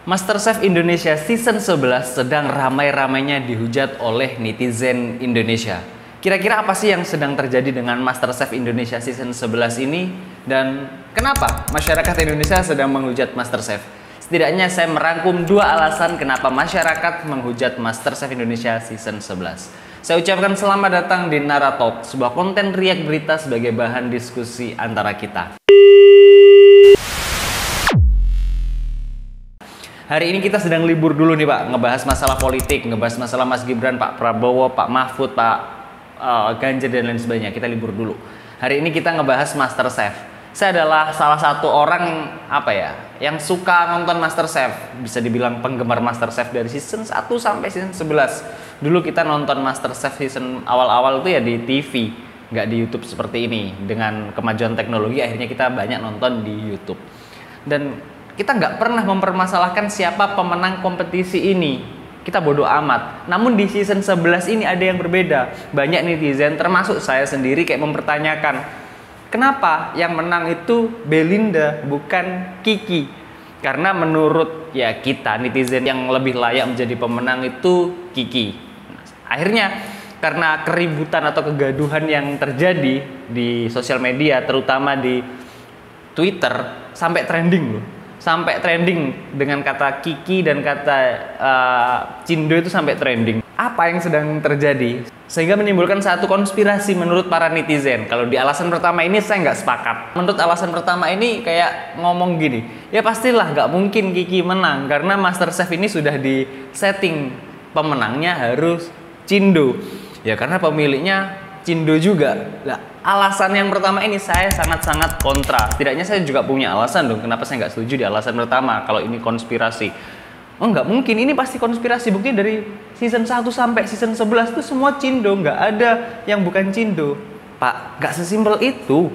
MasterChef Indonesia Season 11 sedang ramai-ramainya dihujat oleh netizen Indonesia. Kira-kira apa sih yang sedang terjadi dengan MasterChef Indonesia Season 11 ini? Dan kenapa masyarakat Indonesia sedang menghujat MasterChef? Setidaknya saya merangkum dua alasan kenapa masyarakat menghujat MasterChef Indonesia Season 11. Saya ucapkan selamat datang di Naratalk, sebuah konten riak berita sebagai bahan diskusi antara kita. Hari ini kita sedang libur dulu nih Pak, ngebahas masalah politik, ngebahas masalah Mas Gibran, Pak Prabowo, Pak Mahfud, Pak Ganjar dan lain sebagainya. Kita libur dulu. Hari ini kita ngebahas MasterChef. Saya adalah salah satu orang yang suka nonton MasterChef. Bisa dibilang penggemar MasterChef dari season 1 sampai season 11. Dulu kita nonton MasterChef season awal-awal itu ya di TV, nggak di YouTube seperti ini. Dengan kemajuan teknologi akhirnya kita banyak nonton di YouTube. Dan kita nggak pernah mempermasalahkan siapa pemenang kompetisi ini. Kita bodoh amat. Namun di season 11 ini ada yang berbeda. Banyak netizen termasuk saya sendiri kayak mempertanyakan, kenapa yang menang itu Belinda bukan Kiki? Karena menurut kita netizen yang lebih layak menjadi pemenang itu Kiki. Akhirnya karena keributan atau kegaduhan yang terjadi di sosial media, terutama di Twitter, sampai trending loh. Sampai trending dengan kata Kiki dan kata Cindo itu sampai trending. Apa yang sedang terjadi? Sehingga menimbulkan satu konspirasi menurut para netizen. Kalau di alasan pertama ini saya nggak sepakat. Menurut alasan pertama ini kayak ngomong gini, ya pastilah nggak mungkin Kiki menang karena MasterChef ini sudah di setting pemenangnya harus Cindo. Ya karena pemiliknya Cindo juga. Nah, alasan yang pertama ini saya sangat-sangat kontra. Setidaknya saya juga punya alasan dong kenapa saya nggak setuju di alasan pertama kalau ini konspirasi. Oh nggak mungkin, ini pasti konspirasi. Bukti dari season 1 sampai season 11 itu semua Cindo, nggak ada yang bukan Cindo. Pak, nggak sesimpel itu.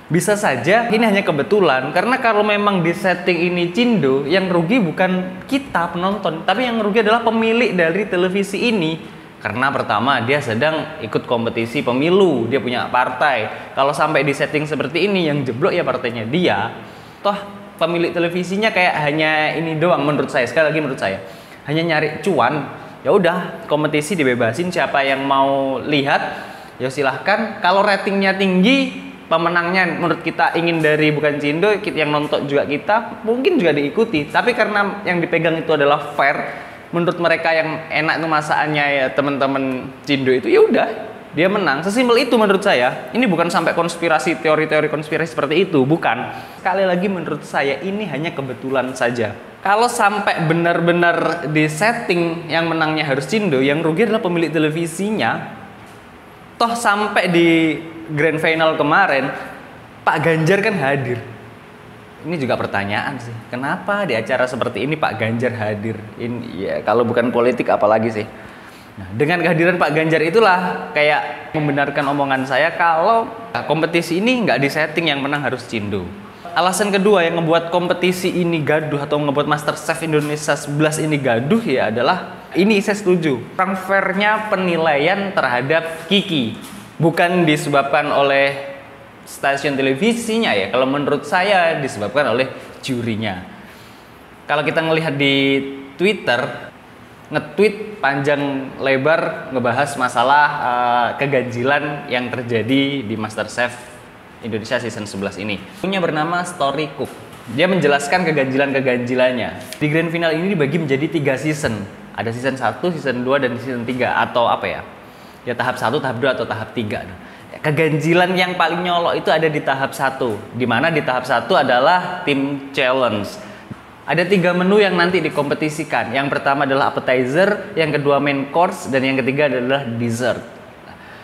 Bisa saja ini hanya kebetulan, karena kalau memang di setting ini Cindo, yang rugi bukan kita penonton, tapi yang rugi adalah pemilik dari televisi ini. Karena pertama dia sedang ikut kompetisi pemilu, dia punya partai. Kalau sampai di setting seperti ini yang jeblok ya partainya dia. Toh pemilik televisinya kayak hanya ini doang menurut saya. Sekali lagi menurut saya hanya nyari cuan. Ya udah, kompetisi dibebasin, siapa yang mau lihat ya silahkan. Kalau ratingnya tinggi, pemenangnya menurut kita ingin dari bukan Cindo, yang nonton juga kita, mungkin juga diikuti. Tapi karena yang dipegang itu adalah fair, menurut mereka yang enak tuh masakannya ya teman-teman Cindo itu, ya udah dia menang. Sesimpel itu menurut saya. Ini bukan sampai konspirasi, teori-teori konspirasi seperti itu, bukan. Sekali lagi menurut saya ini hanya kebetulan saja. Kalau sampai benar-benar di setting yang menangnya harus Cindo, yang rugi adalah pemilik televisinya. Toh sampai di grand final kemarin Pak Ganjar kan hadir. Ini juga pertanyaan sih, kenapa di acara seperti ini Pak Ganjar hadir? Ini ya kalau bukan politik apalagi sih. Nah, dengan kehadiran Pak Ganjar itulah kayak membenarkan omongan saya kalau kompetisi ini nggak disetting yang menang harus Cindo. Alasan kedua yang membuat kompetisi ini gaduh atau membuat MasterChef Indonesia 11 ini gaduh ya adalah, ini saya setuju, kurang fairnya penilaian terhadap Kiki. Bukan disebabkan oleh stasiun televisinya ya, kalau menurut saya disebabkan oleh jurinya. Kalau kita ngelihat di Twitter, nge-tweet panjang lebar ngebahas masalah keganjilan yang terjadi di MasterChef Indonesia Season 11 ini. Punya bernama Story Cook. Dia menjelaskan keganjilan-keganjilannya. Di grand final ini dibagi menjadi 3 season. Ada season 1, season 2, dan season 3 atau ya tahap 1, tahap 2 atau tahap 3. Keganjilan yang paling nyolok itu ada di tahap 1, di mana di tahap 1 adalah tim challenge. Ada 3 menu yang nanti dikompetisikan. Yang pertama adalah appetizer, yang kedua main course, dan yang ketiga adalah dessert.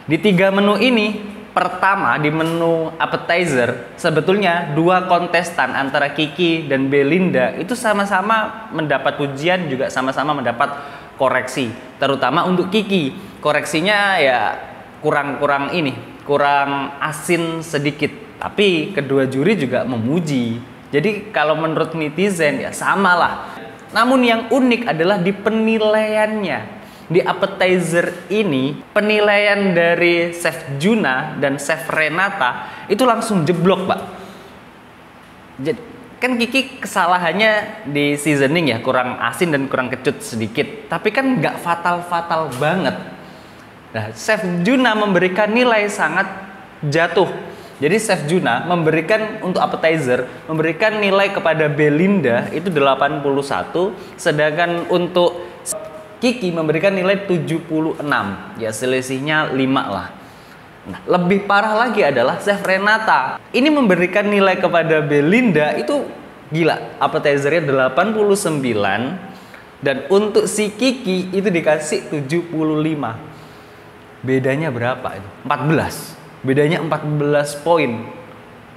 Di 3 menu ini, pertama di menu appetizer, sebetulnya 2 kontestan antara Kiki dan Belinda itu sama-sama mendapat pujian, juga sama-sama mendapat koreksi. Terutama untuk Kiki, koreksinya ya kurang asin sedikit, tapi kedua juri juga memuji. Jadi kalau menurut netizen ya samalah. Namun yang unik adalah di penilaiannya. Di appetizer ini penilaian dari Chef Juna dan Chef Renata itu langsung jeblok, Pak. kan Kiki kesalahannya di seasoning ya, kurang asin dan kurang kecut sedikit, tapi kan nggak fatal-fatal banget. Nah, Chef Juna memberikan nilai sangat jatuh. Jadi Chef Juna memberikan untuk appetizer, memberikan nilai kepada Belinda itu 81, sedangkan untuk Kiki memberikan nilai 76. Ya selisihnya 5 lah. Nah, lebih parah lagi adalah Chef Renata. Ini memberikan nilai kepada Belinda itu gila, appetizernya 89 dan untuk si Kiki itu dikasih 75. Bedanya berapa itu? 14. Bedanya 14 poin.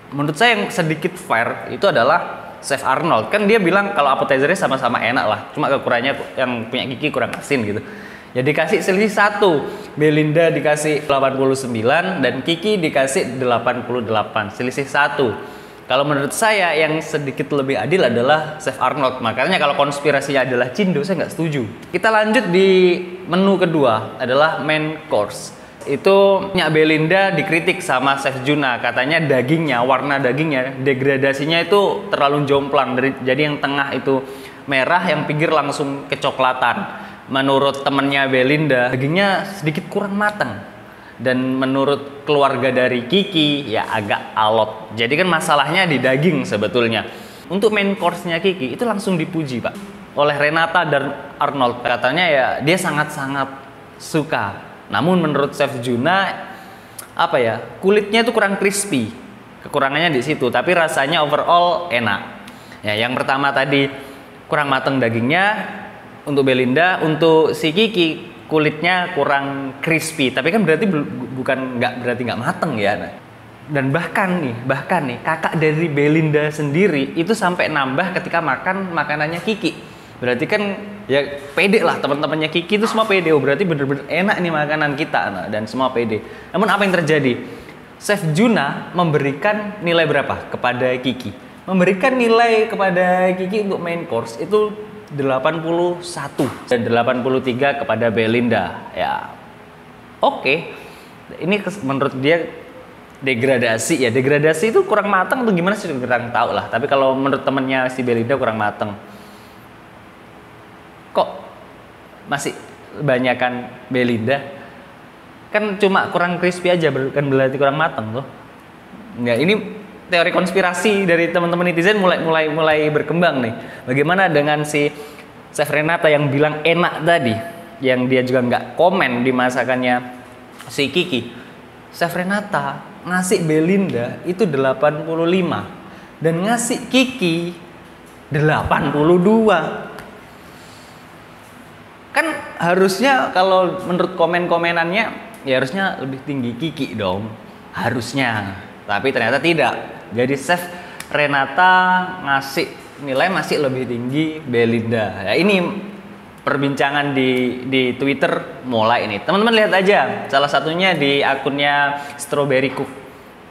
Menurut saya yang sedikit fair itu adalah Chef Arnold. Kan dia bilang kalau appetizernya sama-sama enak lah. Cuma kekurangannya yang punya Kiki kurang asin gitu. Ya dikasih selisih 1. Belinda dikasih 89 dan Kiki dikasih 88. Selisih 1. Kalau menurut saya yang sedikit lebih adil adalah Chef Arnold. Makanya kalau konspirasinya adalah Cindo, saya nggak setuju. Kita lanjut di menu kedua adalah main course. Itu Nyak Belinda dikritik sama Chef Juna, katanya dagingnya, warna dagingnya, degradasinya itu terlalu jomplang. Jadi yang tengah itu merah, yang pinggir langsung kecoklatan. Menurut temennya Belinda, dagingnya sedikit kurang matang. Dan menurut keluarga dari Kiki, ya agak alot. Jadi kan masalahnya di daging sebetulnya. Untuk main course-nya Kiki, itu langsung dipuji Pak oleh Renata dan Arnold. Katanya ya dia sangat-sangat suka. Namun menurut Chef Juna, apa ya, kulitnya itu kurang crispy. Kekurangannya di situ, tapi rasanya overall enak. Ya, yang pertama tadi kurang matang dagingnya untuk Belinda, untuk si Kiki kulitnya kurang crispy. Tapi kan berarti berarti nggak mateng ya. Nah, dan bahkan nih kakak dari Belinda sendiri itu sampai nambah ketika makan makanannya Kiki. Berarti kan ya pede lah teman-temannya Kiki itu semua pede. Oh, berarti bener-bener enak nih makanan kita, nah, dan semua pede. Namun apa yang terjadi? Chef Juna memberikan nilai berapa kepada Kiki? Memberikan nilai kepada Kiki untuk main course itu 81 dan 83 kepada Belinda. Ya oke. Ini menurut dia degradasi ya. Degradasi itu kurang matang atau gimana sih, kurang tahu lah. Tapi kalau menurut temennya si Belinda kurang matang. Kok masih banyakan Belinda? Kan cuma kurang crispy aja, kan berarti kurang matang tuh. Enggak, ini teori konspirasi dari teman-teman netizen mulai berkembang nih. Bagaimana dengan si Chef Renata yang bilang enak tadi, yang dia juga nggak komen di masakannya si Kiki. Chef Renata ngasih Belinda itu 85 dan ngasih Kiki 82. Kan harusnya kalau menurut komen-komenannya ya harusnya lebih tinggi Kiki dong, harusnya. Tapi ternyata tidak. Jadi Chef Renata ngasih nilai masih lebih tinggi Belinda. Ya, ini perbincangan di Twitter mulai ini. Teman-teman lihat aja, salah satunya di akunnya Strawberry Cook.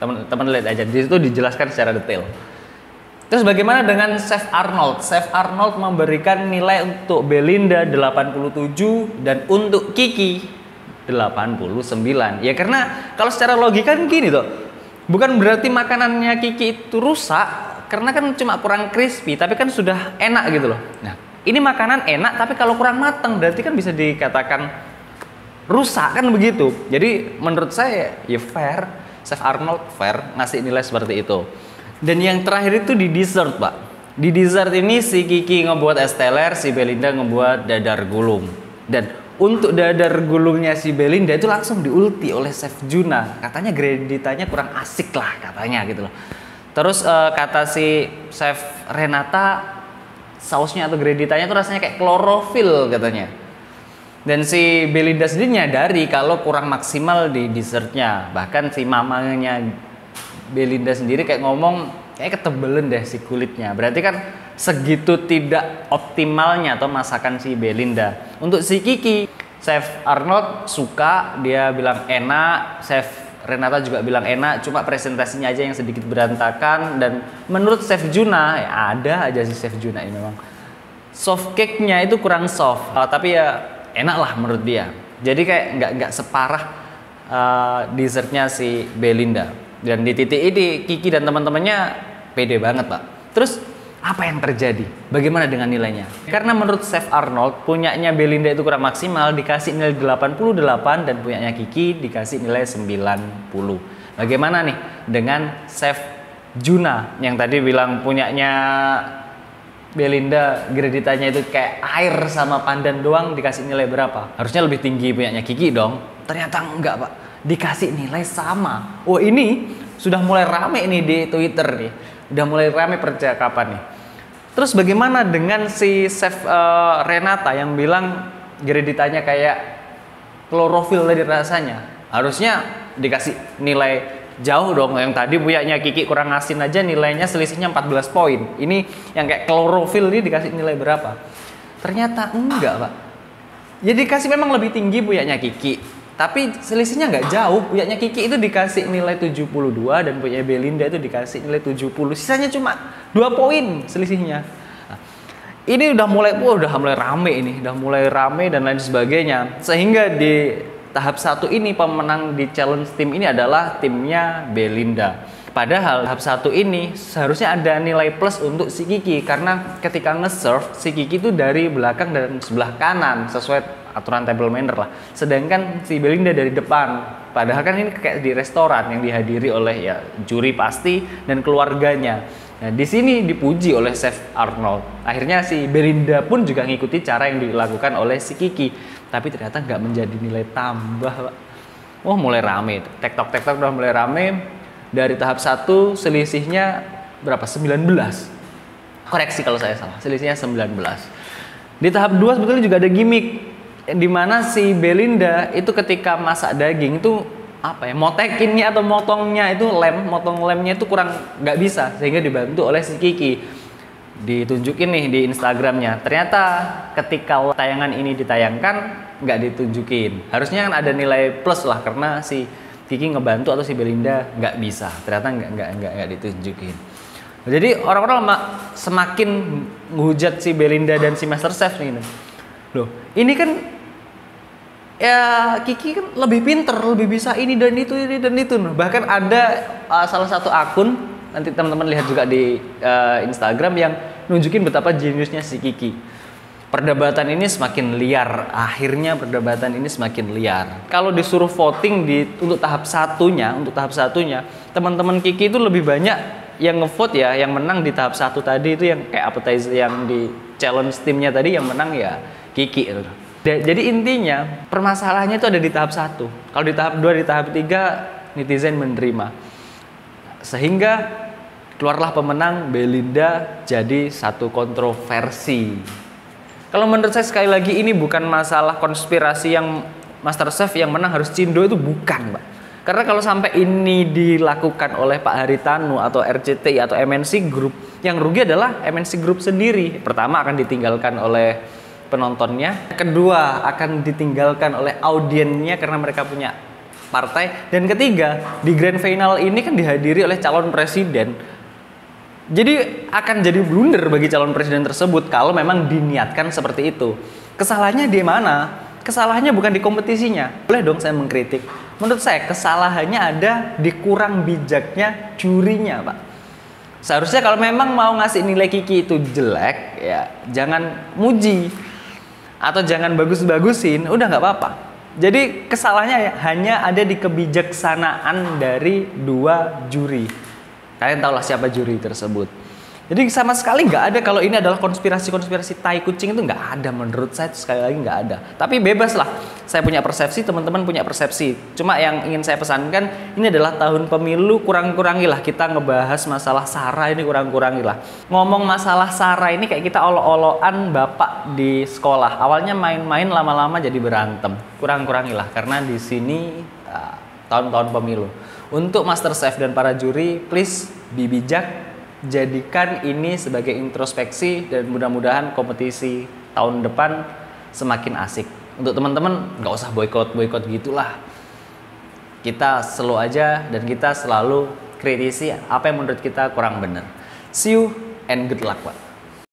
Teman-teman lihat aja, di situ dijelaskan secara detail. Terus bagaimana dengan Chef Arnold? Chef Arnold memberikan nilai untuk Belinda 87 dan untuk Kiki 89. Ya karena kalau secara logika kan gini tuh. Bukan berarti makanannya Kiki itu rusak karena kan cuma kurang crispy, tapi kan sudah enak gitu loh. Nah, ini makanan enak tapi kalau kurang matang berarti kan bisa dikatakan rusak kan begitu. Jadi menurut saya ya fair, Chef Arnold fair ngasih nilai seperti itu. Dan yang terakhir itu di dessert, Pak. Di dessert ini si Kiki ngebuat es teler, si Belinda ngebuat dadar gulung. Dan untuk dadar gulungnya si Belinda itu langsung diulti oleh Chef Juna. Katanya greditanya kurang asik lah katanya gitu loh. Terus kata si Chef Renata, sausnya atau greditanya itu rasanya kayak klorofil katanya. Dan si Belinda sendiri nyadari kalau kurang maksimal di dessertnya. Bahkan si mamanya Belinda sendiri kayak ngomong kayak ketebelan deh si kulitnya. Berarti kan segitu tidak optimalnya atau masakan si Belinda. Untuk si Kiki, Chef Arnold suka, dia bilang enak, Chef Renata juga bilang enak, cuma presentasinya aja yang sedikit berantakan. Dan menurut Chef Juna, ya ada aja si Chef Juna ini memang soft cake-nya itu kurang soft, tapi ya enak lah menurut dia. Jadi kayak nggak separah dessertnya si Belinda. Dan di titik ini Kiki dan teman-temannya pede banget, Pak. Terus Apa yang terjadi? Bagaimana dengan nilainya? Karena menurut Chef Arnold, punyanya Belinda itu kurang maksimal, dikasih nilai 88, dan punyanya Kiki dikasih nilai 90. Bagaimana nih dengan Chef Juna yang tadi bilang punyanya Belinda greditannya itu kayak air sama pandan doang, dikasih nilai berapa? Harusnya lebih tinggi punyanya Kiki dong. Ternyata enggak, Pak. Dikasih nilai sama. Oh, ini sudah mulai rame nih di Twitter nih. Udah mulai rame percakapan nih. Terus bagaimana dengan si Chef Renata yang bilang greditannya kayak klorofil tadi rasanya? Harusnya dikasih nilai jauh dong. Yang tadi punyanya Kiki kurang asin aja nilainya selisihnya 14 poin. Ini yang kayak klorofil ini dikasih nilai berapa? Ternyata enggak, Pak. Ya dikasih memang lebih tinggi punyanya Kiki. Tapi selisihnya nggak jauh. Punyanya Kiki itu dikasih nilai 72 dan punya Belinda itu dikasih nilai 70. Sisanya cuma 2 poin selisihnya. Nah, ini udah mulai rame ini, udah mulai rame dan lain sebagainya. Sehingga di tahap 1 ini pemenang di challenge tim ini adalah timnya Belinda. Padahal tahap 1 ini seharusnya ada nilai plus untuk si Kiki karena ketika nge-serve si Kiki itu dari belakang dan sebelah kanan sesuai aturan table manner lah. Sedangkan si Belinda dari depan. Padahal kan ini kayak di restoran yang dihadiri oleh ya juri pasti dan keluarganya. Nah, di sini dipuji oleh Chef Arnold. Akhirnya si Belinda pun juga ngikuti cara yang dilakukan oleh si Kiki. Tapi ternyata nggak menjadi nilai tambah, Pak. Wah, mulai rame. Tektok udah mulai rame. Dari tahap 1 selisihnya berapa? 19. Koreksi kalau saya salah. Selisihnya 19. Di tahap 2 sebetulnya juga ada gimmick. Di mana si Belinda itu ketika masak daging itu apa ya, motekinnya atau motongnya itu motong lemnya itu kurang nggak bisa, sehingga dibantu oleh si Kiki. Ditunjukin nih di Instagramnya. Ternyata ketika tayangan ini ditayangkan nggak ditunjukin. Harusnya kan ada nilai plus lah karena si Kiki ngebantu atau si Belinda nggak bisa. Ternyata nggak ditunjukin. Jadi orang-orang semakin menghujat si Belinda dan si Master Chef nih. Loh, ini kan ya Kiki kan lebih pinter, lebih bisa ini dan itu. Bahkan ada salah satu akun, nanti teman-teman lihat juga di Instagram, yang nunjukin betapa jeniusnya si Kiki. Perdebatan ini semakin liar. Akhirnya perdebatan ini semakin liar. Kalau disuruh voting untuk tahap satunya, teman-teman Kiki itu lebih banyak yang ngevote ya, yang menang di tahap 1 tadi itu yang kayak appetizer yang di challenge timnya tadi, yang menang ya Kiki itu. Jadi intinya permasalahannya itu ada di tahap 1. Kalau di tahap 2, di tahap 3 netizen menerima. Sehingga keluarlah pemenang Belinda jadi satu kontroversi. Kalau menurut saya sekali lagi ini bukan masalah konspirasi yang Master Chef yang menang harus Cindo, itu bukan, Pak. Karena kalau sampai ini dilakukan oleh Pak Haritanu atau RCTI atau MNC Group, yang rugi adalah MNC Group sendiri. Pertama akan ditinggalkan oleh penontonnya, kedua akan ditinggalkan oleh audiennya karena mereka punya partai, dan ketiga di grand final ini kan dihadiri oleh calon presiden. Jadi akan jadi blunder bagi calon presiden tersebut kalau memang diniatkan seperti itu. Kesalahannya di mana? Kesalahannya bukan di kompetisinya. Boleh dong saya mengkritik. Menurut saya kesalahannya ada di kurang bijaknya jurinya, Pak. Seharusnya kalau memang mau ngasih nilai Kiki itu jelek, ya jangan muji atau jangan bagus-bagusin, udah nggak apa-apa. Jadi kesalahannya hanya ada di kebijaksanaan dari 2 juri. Kalian tahulah siapa juri tersebut. Jadi sama sekali nggak ada kalau ini adalah konspirasi tai kucing, itu nggak ada. Menurut saya sekali lagi nggak ada. Tapi bebas lah. Saya punya persepsi, teman-teman punya persepsi. Cuma yang ingin saya pesankan, ini adalah tahun pemilu, kurang-kurangilah kita ngebahas masalah SARA ini, kurang-kurangilah. Ngomong masalah SARA ini kayak kita olo-oloan bapak di sekolah. Awalnya main-main, lama-lama jadi berantem. Kurang-kurangilah karena di sini tahun-tahun pemilu. Untuk Master Chef dan para juri, please bijak. Jadikan ini sebagai introspeksi dan mudah-mudahan kompetisi tahun depan semakin asik. Untuk teman-teman nggak usah boykot gitulah. Kita slow aja dan kita selalu kritisi apa yang menurut kita kurang benar. See you and good luck, Pak.